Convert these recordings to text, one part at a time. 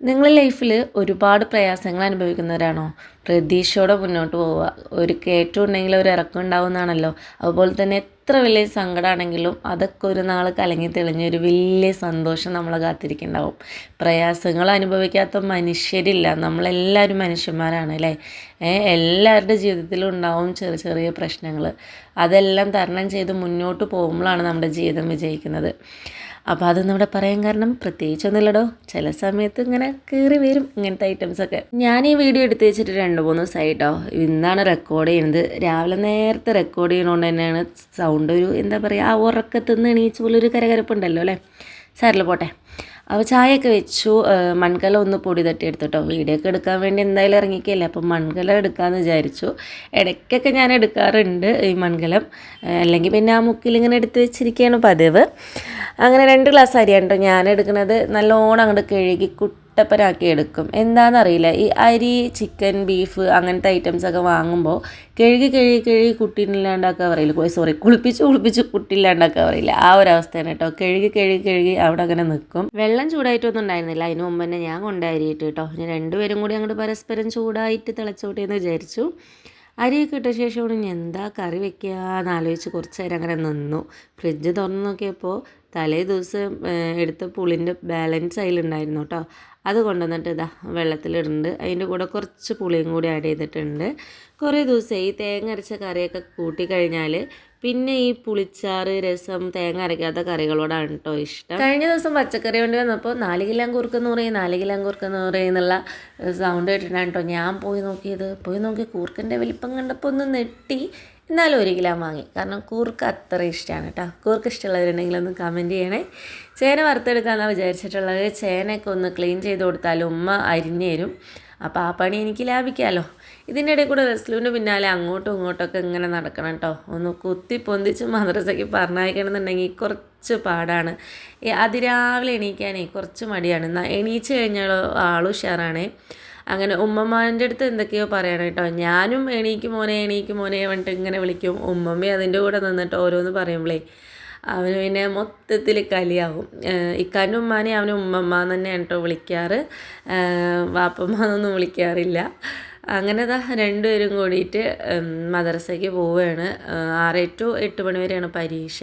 നിങ്ങൾ ലൈഫിൽ ഒരുപാട് പ്രയാസങ്ങൾ അനുഭവിക്കുന്നവരാണോ? പ്രതീക്ഷയോടെ മുന്നോട്ട് പോവുക. ഒരു കയറ്റം ഉണ്ടെങ്കിൽ ഒരു ഇറക്കം ഉണ്ടാവുന്നതാണല്ലോ. അതുപോലെ തന്നെ എത്ര വലിയ സങ്കടമാണെങ്കിലും അതൊക്കെ ഒരു നാൾ കലങ്ങി തെളിഞ്ഞ് ഒരു വലിയ സന്തോഷം നമ്മളെ കാത്തിരിക്കുന്നുണ്ടാവും. പ്രയാസങ്ങൾ അനുഭവിക്കാത്ത മനുഷ്യരില്ല. നമ്മളെല്ലാവരും മനുഷ്യന്മാരാണ് അല്ലേ? എല്ലാവരുടെ ജീവിതത്തിലും ഉണ്ടാവും ചെറിയ ചെറിയ പ്രശ്നങ്ങൾ. അതെല്ലാം തരണം ചെയ്ത് മുന്നോട്ട് പോകുമ്പോഴാണ് നമ്മുടെ ജീവിതം വിജയിക്കുന്നത്. അപ്പോൾ അതൊന്നും ഇവിടെ പറയാൻ കാരണം പ്രത്യേകിച്ചൊന്നുമില്ലടോ, ചില സമയത്ത് ഇങ്ങനെ കയറി വരും ഇങ്ങനത്തെ ഐറ്റംസൊക്കെ. ഞാൻ ഈ വീഡിയോ എടുത്ത് വെച്ചിട്ട് 2-3 ദിവസമായിട്ടോ. ഇന്നാണ് റെക്കോർഡ് ചെയ്യുന്നത്. രാവിലെ നേരത്തെ റെക്കോർഡ് ചെയ്യണോണ്ട് തന്നെയാണ് സൗണ്ട് ഒരു എന്താ പറയുക, ആ ഉറക്കത്തുനിന്ന് എണീച്ച് പോലെ ഒരു കരകരപ്പുണ്ടല്ലോ അല്ലേ. സാരില്ല പോട്ടെ. അപ്പോൾ ചായയൊക്കെ വെച്ചു. മൺകലം ഒന്ന് പൊടി തട്ടി എടുത്തിട്ടോ. വീഡിയോ ഒക്കെ എടുക്കാൻ വേണ്ടി എന്തായാലും ഇറങ്ങിക്കല്ലേ, അപ്പം മൺകലം എടുക്കാമെന്ന് വിചാരിച്ചു. ഇടയ്ക്കൊക്കെ ഞാൻ എടുക്കാറുണ്ട് ഈ മൺകലം, അല്ലെങ്കിൽ പിന്നെ ആ മുക്കിൽ ഇങ്ങനെ എടുത്ത് വെച്ചിരിക്കുകയാണ് പതിവ്. അങ്ങനെ 2 ഗ്ലാസ് അരിയാണ് കേട്ടോ ഞാൻ എടുക്കുന്നത്. നല്ലോണം അങ്ങോട്ട് കഴുകി കുട്ടപ്പനാക്കി എടുക്കും. എന്താണെന്നറിയില്ല, ഈ അരി, ചിക്കൻ, ബീഫ് അങ്ങനത്തെ ഐറ്റംസൊക്കെ വാങ്ങുമ്പോൾ കഴുകി കുട്ടിയില്ലാണ്ടാക്കാൻ പറയില്ല, കുളിപ്പിച്ച് കുട്ടിയില്ലാണ്ടാക്കാൻ പറയില്ല. ആ ഒരു അവസ്ഥയാണ് കേട്ടോ. കഴുകി അവിടെ അങ്ങനെ നിൽക്കും. വെള്ളം ചൂടായിട്ടൊന്നും ഉണ്ടായിരുന്നില്ല. അതിന് മുമ്പ് തന്നെ ഞാൻ കൊണ്ടരിയിട്ട് കേട്ടോ. ഇനി 2 പേരും കൂടി അങ്ങോട്ട് പരസ്പരം ചൂടായിട്ട് തിളച്ചോട്ടെ എന്ന് വിചാരിച്ചു. അരിയൊക്കെ ഇട്ട ശേഷം ഇനി എന്താ കറി വെക്കുകയെന്ന് ആലോചിച്ച് കുറച്ച് നേരം അങ്ങനെ നിന്നു. ഫ്രിഡ്ജ് തുറന്ന് നോക്കിയപ്പോൾ തലേ ദിവസം എടുത്ത പുളിൻ്റെ ബാലൻസ് അതിലുണ്ടായിരുന്നു കേട്ടോ. അത് കൊണ്ടുവന്നിട്ട് ഇതാ വെള്ളത്തിലിടുന്നുണ്ട്. അതിൻ്റെ കൂടെ കുറച്ച് പുളിയും കൂടി ആഡ് ചെയ്തിട്ടുണ്ട്. കുറേ ദിവസം ഈ തേങ്ങ അരച്ച കറിയൊക്കെ കൂട്ടിക്കഴിഞ്ഞാൽ പിന്നെ ഈ പുളിച്ചാറ്, രസം, തേങ്ങ അരയ്ക്കാത്ത കറികളോടാണ് കേട്ടോ ഇഷ്ടം. കഴിഞ്ഞ ദിവസം പച്ചക്കറി കൊണ്ട് വന്നപ്പോൾ 4 കിലോ കൂർക്കെന്ന് പറയും എന്നുള്ള സൗണ്ട് കേട്ടിട്ടാണ് കേട്ടോ ഞാൻ പോയി നോക്കി കൂർക്കൻ്റെ വലിപ്പം കണ്ടപ്പോൾ ഒന്ന് നെട്ടി. എന്നാലും 1 കിലോ വാങ്ങി. കാരണം കൂർക്ക് അത്ര ഇഷ്ടമാണ് കേട്ടോ. കൂർക്ക് ഇഷ്ടമുള്ളവരുണ്ടെങ്കിൽ ഒന്ന് കമൻറ്റ് ചെയ്യണേ. ചേന വറുത്തെടുക്കാമെന്നാണ് വിചാരിച്ചിട്ടുള്ളത്. ചേനയൊക്കെ ഒന്ന് ക്ലീൻ ചെയ്ത് കൊടുത്താലും ഉമ്മ അരിഞ്ഞു തരും. അപ്പോൾ ആ പണി എനിക്ക് ലാഭിക്കാമല്ലോ. ഇതിൻ്റെ ഇടയിൽ കൂടെ റെസ്ലുവിൻ്റെ പിന്നാലെ അങ്ങോട്ടും ഇങ്ങോട്ടൊക്കെ ഇങ്ങനെ നടക്കണം കേട്ടോ. ഒന്ന് കുത്തി പൊന്തിച്ച് മദ്രസയ്ക്ക് പറഞ്ഞയക്കണമെന്നുണ്ടെങ്കിൽ കുറച്ച് പാടാണ്. അതിരാവിലെ എണീക്കാനേ കുറച്ച് മടിയാണ്. എണീച്ച് കഴിഞ്ഞാൽ ആൾ ഉഷാറാണേ. അങ്ങനെ ഉമ്മമാൻ്റെ അടുത്ത് എന്തൊക്കെയോ പറയണം കേട്ടോ. ഞാനും എണീക്ക് മോനെ പറഞ്ഞിട്ട് ഇങ്ങനെ വിളിക്കും. ഉമ്മമ്മ അതിൻ്റെ കൂടെ നിന്നിട്ട് ഓരോന്ന് പറയുമ്പോഴേ അവന് പിന്നെ മൊത്തത്തിൽ കലിയാവും. ഇക്കാൻ്റെ ഉമ്മാനെ അവന് ഉമ്മമ്മ തന്നെയാണ് കേട്ടോ വിളിക്കാറ്. വാപ്പമ്മ എന്നൊന്നും വിളിക്കാറില്ല. അങ്ങനെ 2 പേരും കൂടിയിട്ട് മദ്രസയ്ക്ക് പോവുകയാണ്. 6 to 8 മണി വരെയാണ് പരീക്ഷ.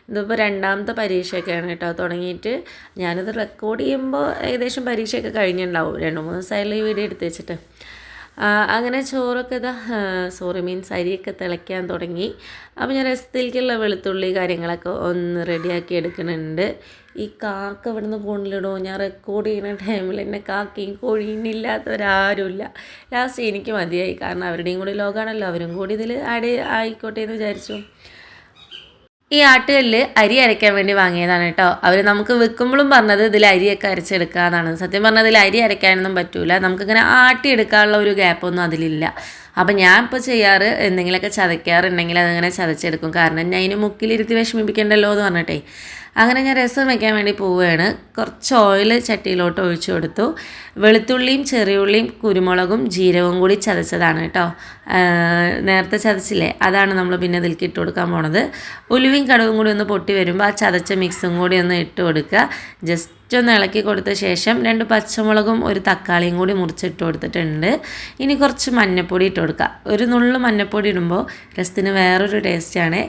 ഇതിപ്പോൾ 2ാമത്തെ പരീക്ഷയൊക്കെയാണ് കേട്ടോ തുടങ്ങിയിട്ട്. ഞാനിത് റെക്കോർഡ് ചെയ്യുമ്പോൾ ഏകദേശം പരീക്ഷയൊക്കെ കഴിഞ്ഞിട്ടുണ്ടാവും. 2-3 ദിവസമായാലും ഈ വീഡിയോ എടുത്ത് വെച്ചിട്ട്. അങ്ങനെ ചോറൊക്കെ അരിയൊക്കെ തിളയ്ക്കാൻ തുടങ്ങി. അപ്പോൾ ഞാൻ രസത്തിലേക്കുള്ള വെളുത്തുള്ളി കാര്യങ്ങളൊക്കെ ഒന്ന് റെഡിയാക്കി എടുക്കുന്നുണ്ട്. ഈ കാക്ക ഇവിടുന്ന് പോണില്ലടോ. ഞാൻ റെക്കോർഡ് ചെയ്യുന്ന ടൈമിൽ എന്നെ കാക്കയും കോഴിയും ഇല്ലാത്തവരാരുമില്ല. ലാസ്റ്റ് എനിക്ക് മതിയായി. കാരണം അവരുടെയും കൂടി ലോകമാണല്ലോ, അവരും കൂടി ഇതിൽ ആഡ് ആയിക്കോട്ടെ എന്ന് വിചാരിച്ചു. ഈ ആട്ടുകല്ല് അരി അരയ്ക്കാൻ വേണ്ടി വാങ്ങിയതാണ് കേട്ടോ. അവർ നമുക്ക് വെക്കുമ്പോഴും പറഞ്ഞത് ഇതിൽ അരിയൊക്കെ അരച്ചെടുക്കാമെന്നാണ്. സത്യം പറഞ്ഞാൽ ഇതിൽ അരി അരയ്ക്കാനൊന്നും പറ്റില്ല. നമുക്കിങ്ങനെ ആട്ടിയെടുക്കാനുള്ള ഒരു ഗ്യാപ്പൊന്നും അതിലില്ല. അപ്പം ഞാൻ ഇപ്പോൾ ചെയ്യാറ് എന്തെങ്കിലുമൊക്കെ ചതയ്ക്കാറുണ്ടെങ്കിൽ അതങ്ങനെ ചതച്ചെടുക്കും. കാരണം ഞാൻ അതിന് മുക്കിലിരുത്തി വിഷമിപ്പിക്കണ്ടല്ലോ എന്ന് പറഞ്ഞിട്ടേ. അങ്ങനെ ഞാൻ രസം വയ്ക്കാൻ വേണ്ടി പോവുകയാണ്. കുറച്ച് ഓയിൽ ചട്ടിയിലോട്ട് ഒഴിച്ചു കൊടുത്തു. വെളുത്തുള്ളിയും ചെറിയുള്ളിയും കുരുമുളകും ജീരകവും കൂടി ചതച്ചതാണ് കേട്ടോ. നേരത്തെ ചതച്ചില്ലേ, അതാണ് നമ്മൾ പിന്നെ ഇതിലേക്ക് ഇട്ട് കൊടുക്കാൻ പോണത്. ഉലുവയും കടുകും കൂടി ഒന്ന് പൊട്ടി വരുമ്പോൾ ആ ചതച്ച മിക്സും കൂടി ഒന്ന് ഇട്ട് കൊടുക്കുക. ജസ്റ്റ് ഒന്ന് ഇളക്കി കൊടുത്ത ശേഷം 2 പച്ചമുളകും 1 തക്കാളിയും കൂടി മുറിച്ചിട്ട് കൊടുത്തിട്ടുണ്ട്. ഇനി കുറച്ച് മഞ്ഞൾപ്പൊടി ഇട്ട് കൊടുക്കുക. ഒരു നുള്ളു മഞ്ഞൾപ്പൊടി ഇടുമ്പോൾ രസത്തിന് വേറൊരു ടേസ്റ്റാണ്.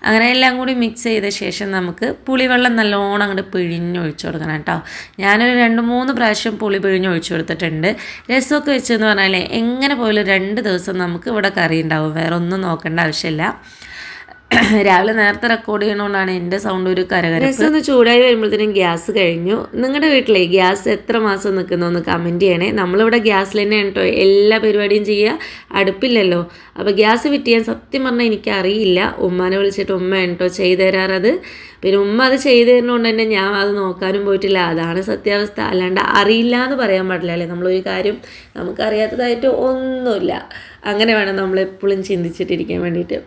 അങ്ങനെ എല്ലാം കൂടി മിക്സ് ചെയ്ത ശേഷം നമുക്ക് പുളിവെള്ളം നല്ലോണം അങ്ങോട്ട് പിഴിഞ്ഞൊഴിച്ച് കൊടുക്കണം കേട്ടോ. ഞാനൊരു 2-3 പ്രാവശ്യം പുളി പിഴിഞ്ഞൊഴിച്ച് കൊടുത്തിട്ടുണ്ട്. രസമൊക്കെ വെച്ചെന്ന് പറഞ്ഞാൽ എങ്ങനെ പോയാലും 2 ദിവസം നമുക്ക് ഇവിടെ കറി ഉണ്ടാവും. വേറെ ഒന്നും നോക്കേണ്ട ആവശ്യമില്ല. രാവിലെ നേരത്തെ റെക്കോർഡ് ചെയ്യണോണ്ടാണ് എൻ്റെ സൗണ്ട് ഒരു കരകരപ്പ്. രസം ഒന്ന് ചൂടായി വരുമ്പോഴത്തേനും ഗ്യാസ് കഴിഞ്ഞു. നിങ്ങളുടെ വീട്ടിലെ ഗ്യാസ് എത്ര മാസം നിൽക്കുന്നു എന്ന് കമൻറ്റ് ചെയ്യണേ. നമ്മളിവിടെ ഗ്യാസിൽ തന്നെയാണ് കേട്ടോ എല്ലാ പരിപാടിയും ചെയ്യുക. അടുപ്പില്ലല്ലോ. അപ്പോൾ ഗ്യാസ് ഫിറ്റ് ചെയ്യാൻ സത്യം പറഞ്ഞാൽ എനിക്കറിയില്ല. ഉമ്മാനെ വിളിച്ചിട്ട് ഉമ്മയാണ് കേട്ടോ ചെയ്തു തരാറത്. പിന്നെ ഉമ്മ അത് ചെയ്തു തരുന്നതുകൊണ്ട് തന്നെ ഞാൻ അത് നോക്കാനും പോയിട്ടില്ല. അതാണ് സത്യാവസ്ഥ. അല്ലാണ്ട് അറിയില്ല എന്ന് പറയാൻ പാടില്ല അല്ലേ. നമ്മളൊരു കാര്യം നമുക്കറിയാത്തതായിട്ട് ഒന്നുമില്ല. അങ്ങനെ വേണം നമ്മളെപ്പോഴും ചിന്തിച്ചിട്ടിരിക്കാൻ വേണ്ടിയിട്ട്.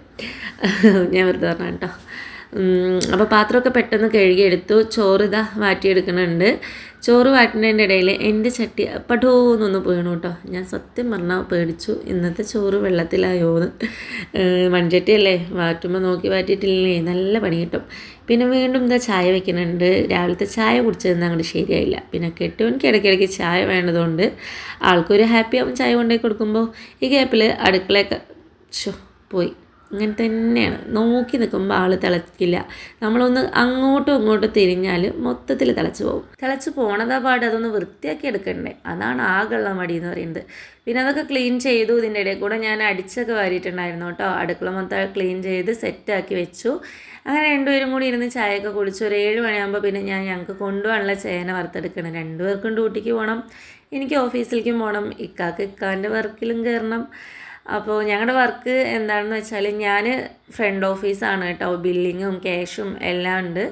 ഞാൻ വെറുതെ പറഞ്ഞ കേട്ടോ. അപ്പോൾ പാത്രമൊക്കെ പെട്ടെന്ന് കഴുകിയെടുത്തു. ചോറ് മാറ്റിയെടുക്കുന്നുണ്ട്. ചോറ് വാട്ടുന്നതിൻ്റെ ഇടയിൽ എൻ്റെ ചട്ടി പടോന്നൊന്ന് വീണു കേട്ടോ. ഞാൻ സത്യം പറഞ്ഞാൽ പേടിച്ചു, ഇന്നത്തെ ചോറ് വെള്ളത്തിലായോന്ന്. മൺചട്ടിയല്ലേ, വാറ്റുമ്പോൾ നോക്കി വാറ്റിയിട്ടില്ലേ നല്ല പണി കിട്ടും. പിന്നെ വീണ്ടും എന്താ ചായ വെക്കുന്നുണ്ട്. രാവിലത്തെ ചായ കുടിച്ചതൊന്നും അങ്ങോട്ട് ശരിയായില്ല. പിന്നെ കെട്ടുവനിക്ക് ഇടയ്ക്കിടയ്ക്ക് ചായ വേണ്ടതുകൊണ്ട് ആൾക്കൊരു ഹാപ്പി ആവും ചായ കൊണ്ടുപോയി കൊടുക്കുമ്പോൾ. ഈ ഗ്യാപ്പിൽ അടുക്കളയൊക്കെ പോയി. ഇങ്ങനെ തന്നെയാണ്, നോക്കി നിൽക്കുമ്പോൾ ആൾ തിളക്കില്ല. നമ്മളൊന്ന് അങ്ങോട്ടും ഇങ്ങോട്ടും തിരിഞ്ഞാൽ മൊത്തത്തിൽ തിളച്ച് പോകും. തിളച്ച് പോണതാ പാട് അതൊന്ന് വൃത്തിയാക്കി എടുക്കണ്ടേ, അതാണ് ആകെയുള്ള മടി എന്ന് പറയുന്നത്. പിന്നെ അതൊക്കെ ക്ലീൻ ചെയ്തു. ഇതിൻ്റെ ഇടയിൽ കൂടെ ഞാൻ അടിച്ചൊക്കെ വാരിയിട്ടുണ്ടായിരുന്നു കേട്ടോ. അടുക്കള മൊത്തം ക്ലീൻ ചെയ്ത് സെറ്റാക്കി വെച്ചു. അങ്ങനെ രണ്ടുപേരും കൂടി ഇരുന്ന് ചായയൊക്കെ കുടിച്ചു. ഒരു 7 മണിയാകുമ്പോൾ പിന്നെ ഞങ്ങൾക്ക് കൊണ്ടുപോകാനുള്ള ചേന വറുത്തെടുക്കണം. രണ്ടുപേർക്കും ഡ്യൂട്ടിക്ക് പോകണം, എനിക്ക് ഓഫീസിലേക്കും പോകണം, ഇക്കാൻ്റെ വർക്കിലും കയറണം. അപ്പോൾ ഞങ്ങളുടെ വർക്ക് എന്താണെന്ന് വെച്ചാൽ ഞാൻ ഫ്രണ്ട് ഓഫീസാണ് കേട്ടോ. ബില്ലിങ്ങും ക്യാഷും എല്ലാം ഉണ്ട്.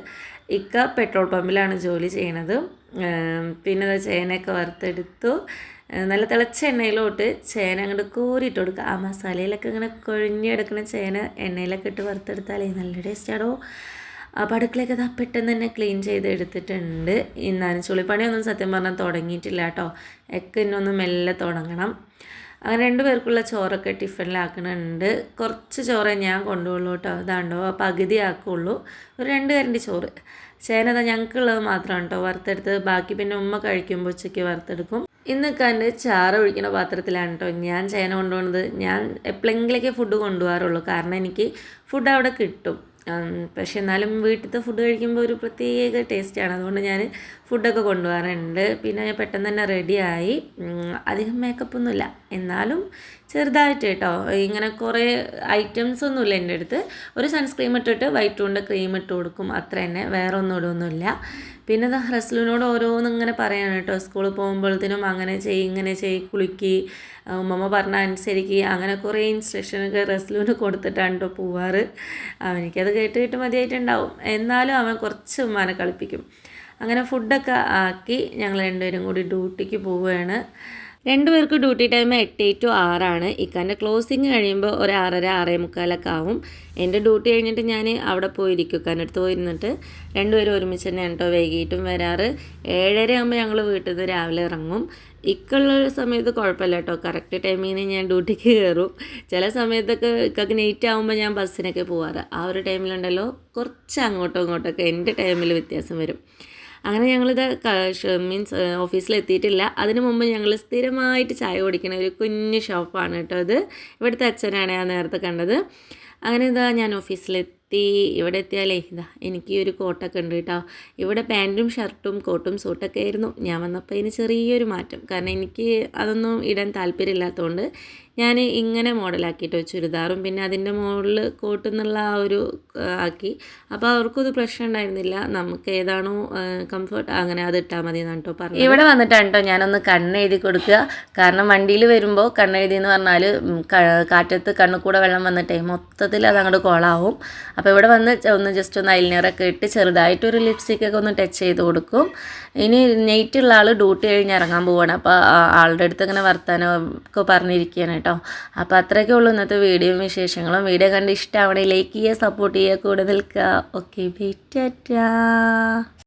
ഇക്ക പെട്രോൾ പമ്പിലാണ് ജോലി ചെയ്യണത്. പിന്നെ ചേനയൊക്കെ വറുത്തെടുത്തു. നല്ല തിളച്ച എണ്ണയിലോട്ട് ചേന അങ്ങോട്ട് കോരിയിട്ട് കൊടുക്കുക. ആ മസാലയിലൊക്കെ ഇങ്ങനെ കൊഴിഞ്ഞെടുക്കുന്ന ചേന എണ്ണയിലൊക്കെ ഇട്ട് വറുത്തെടുത്താലേ നല്ല ടേസ്റ്റാണോ. അപ്പോൾ അടുക്കളയൊക്കെ ഇതാ പെട്ടെന്ന് തന്നെ ക്ലീൻ ചെയ്ത് എടുത്തിട്ടുണ്ട്. ഇന്നാലും ചുളിപ്പണിയൊന്നും സത്യം പറഞ്ഞാൽ തുടങ്ങിയിട്ടില്ല കേട്ടോ. ഒക്കെ ഇന്നൊന്ന് മെല്ലെ തുടങ്ങണം. അങ്ങനെ 2 പേർക്കുള്ള ചോറൊക്കെ ടിഫിനിലാക്കുന്നുണ്ട്. കുറച്ച് ചോറേ ഞാൻ കൊണ്ടുപോകുള്ളൂ കേട്ടോ. ഇതാണ്ടോ പകുതി ആക്കുള്ളൂ. ഒരു 2 കരണ്ടി ചോറ്. ചേന ഞങ്ങൾക്കുള്ളത് മാത്രമാണ് കേട്ടോ വറുത്തെടുത്ത്. ബാക്കി പിന്നെ ഉമ്മ കഴിക്കുമ്പോൾ ഉച്ചയ്ക്ക് വറുത്തെടുക്കും. ഇന്നൊക്കെ എൻ്റെ ചാറ് ഒഴിക്കുന്ന പാത്രത്തിലാണ് കേട്ടോ ഞാൻ ചേന കൊണ്ടുപോകുന്നത്. ഞാൻ എപ്പോഴെങ്കിലൊക്കെ ഫുഡ് കൊണ്ടുപോകാറുള്ളൂ, കാരണം എനിക്ക് ഫുഡ് അവിടെ കിട്ടും. പക്ഷെ എന്നാലും വീട്ടിലത്തെ ഫുഡ് കഴിക്കുമ്പോൾ ഒരു പ്രത്യേക ടേസ്റ്റാണ്. അതുകൊണ്ട് ഞാൻ ഫുഡൊക്കെ കൊണ്ടുപോകാറുണ്ട്. പിന്നെ പെട്ടെന്ന് തന്നെ റെഡിയായി. അധികം മേക്കപ്പൊന്നുമില്ല, എന്നാലും ചെറുതായിട്ട് കേട്ടോ. ഇങ്ങനെ കുറേ ഐറ്റംസ് ഒന്നുമില്ല എൻ്റെ അടുത്ത്. ഒരു സൺസ്ക്രീം ഇട്ടിട്ട് വൈറ്റ് കൊണ്ട് ക്രീം ഇട്ട് കൊടുക്കും, അത്ര തന്നെ, വേറെ ഒന്നും ഇടുമൊന്നുമില്ല. പിന്നെ റസ്ലുവിനോട് ഓരോന്നും ഇങ്ങനെ പറയാണ് കേട്ടോ. സ്കൂളിൽ പോകുമ്പോഴത്തേനും അങ്ങനെ ചെയ്യ് ഇങ്ങനെ ചെയ്യ്, കുളിക്ക്, ഉമ്മമ്മ പറഞ്ഞ അനുസരിക്ക്, അങ്ങനെ കുറേ ഇൻസ്ട്രക്ഷനൊക്കെ റസ്ലുവിന് കൊടുത്തിട്ടാണ് കേട്ടോ പോവാറ്. അവനിക്കത് കേട്ട് മതിയായിട്ടുണ്ടാവും, എന്നാലും അവൻ കുറച്ച് ഉമ്മാനെ കളിപ്പിക്കും. അങ്ങനെ ഫുഡൊക്കെ ആക്കി ഞങ്ങൾ 2 പേരും കൂടി ഡ്യൂട്ടിക്ക് പോവുകയാണ്. 2 പേർക്ക് ഡ്യൂട്ടി ടൈം 8 to 6 ഇക്കാൻ്റെ ക്ലോസിങ് കഴിയുമ്പോൾ ഒരു 6:30 6:45 ആവും. എൻ്റെ ഡ്യൂട്ടി കഴിഞ്ഞിട്ട് ഞാൻ അവിടെ പോയിരിക്കും, ഇക്കാൻ്റെ അടുത്ത് പോയിരുന്നിട്ട്. 2 പേരും ഒരുമിച്ച് തന്നെയാണ് കേട്ടോ വൈകിട്ടും വരാറ്. 7:30 ആകുമ്പോൾ ഞങ്ങൾ വീട്ടിൽ നിന്ന് രാവിലെ ഇറങ്ങും. ഇക്കുള്ള സമയത്ത് കുഴപ്പമില്ല കേട്ടോ, കറക്റ്റ് ടൈമിന് ഞാൻ ഡ്യൂട്ടിക്ക് കയറും. ചില സമയത്തൊക്കെ ഇക്കൊക്കെ നൈറ്റ് ആകുമ്പോൾ ഞാൻ ബസ്സിനൊക്കെ പോവാറ്. ആ ഒരു ടൈമിലുണ്ടല്ലോ കുറച്ച് അങ്ങോട്ടും ഇങ്ങോട്ടൊക്കെ എൻ്റെ ടൈമിൽ വ്യത്യാസം വരും. അങ്ങനെ ഞങ്ങളിത് മീൻസ് ഓഫീസിലെത്തിയിട്ടില്ല. അതിന് മുമ്പ് ഞങ്ങൾ സ്ഥിരമായിട്ട് ചായ കുടിക്കുന്ന ഒരു കുഞ്ഞ് ഷോപ്പാണ് കേട്ടോ ഇത്. ഇവിടുത്തെ അച്ഛനാണ് ഞാൻ നേരത്തെ കണ്ടത്. അങ്ങനെ ഇതാ ഞാൻ ഓഫീസിലെത്തി. ഇവിടെ എത്തിയാലേ ഇതാ എനിക്ക് ഒരു കോട്ടൊക്കെ ഉണ്ട് കേട്ടോ. ഇവിടെ പാൻറ്റും ഷർട്ടും കോട്ടും സൂട്ടൊക്കെ ആയിരുന്നു. ഞാൻ വന്നപ്പോൾ ഇതിന് ചെറിയൊരു മാറ്റം, കാരണം എനിക്ക് അതൊന്നും ഇടാൻ താല്പര്യമില്ലാത്തതുകൊണ്ട് ഞാൻ ഇങ്ങനെ മോഡലാക്കിയിട്ട് ചുരിദാറും പിന്നെ അതിൻ്റെ മുകളിൽ കോട്ട് എന്നുള്ള ആ ഒരു ആക്കി. അപ്പോൾ അവർക്കൊരു പ്രശ്നം ഉണ്ടായിരുന്നില്ല, നമുക്ക് ഏതാണോ കംഫർട്ട് അങ്ങനെ അത് ഇട്ടാൽ മതി എന്നാണ് കേട്ടോ പറഞ്ഞത്. ഇവിടെ വന്നിട്ടാണ് കേട്ടോ ഞാനൊന്ന് കണ്ണെഴുതി കൊടുക്കുക. കാരണം വണ്ടിയിൽ വരുമ്പോൾ കണ്ണെഴുതി എന്ന് പറഞ്ഞാൽ കാറ്റത്ത് കണ്ണിൽ കൂടെ വെള്ളം വന്നിട്ടേ മൊത്തത്തിൽ അത് അങ്ങോട്ട് കോളാവും. അപ്പോൾ ഇവിടെ വന്ന് ജസ്റ്റ് ഒന്ന് ഐലൈനറൊക്കെ ഇട്ട് ചെറുതായിട്ടൊരു ലിപ്സ്റ്റിക്കൊക്കെ ഒന്ന് ടച്ച് ചെയ്ത് കൊടുക്കും. ഇനി നെയ്റ്റുള്ള ആൾ ഡ്യൂട്ടി കഴിഞ്ഞ് ഇറങ്ങാൻ പോവുകയാണ്. അപ്പോൾ ആളുടെ അടുത്ത് ഇങ്ങനെ വർത്താനമൊക്കെ പറഞ്ഞിരിക്കുകയാണ് കേട്ടോ. അപ്പോൾ അത്രയൊക്കെ ഉള്ളൂ ഇന്നത്തെ വീഡിയോയും വിശേഷങ്ങളും. വീഡിയോ കണ്ട് ഇഷ്ടമാവണേ ലൈക്ക് ചെയ്യുക, സപ്പോർട്ട് ചെയ്യുക, കൂടെ നിൽക്കുക. Okay bye, Tata.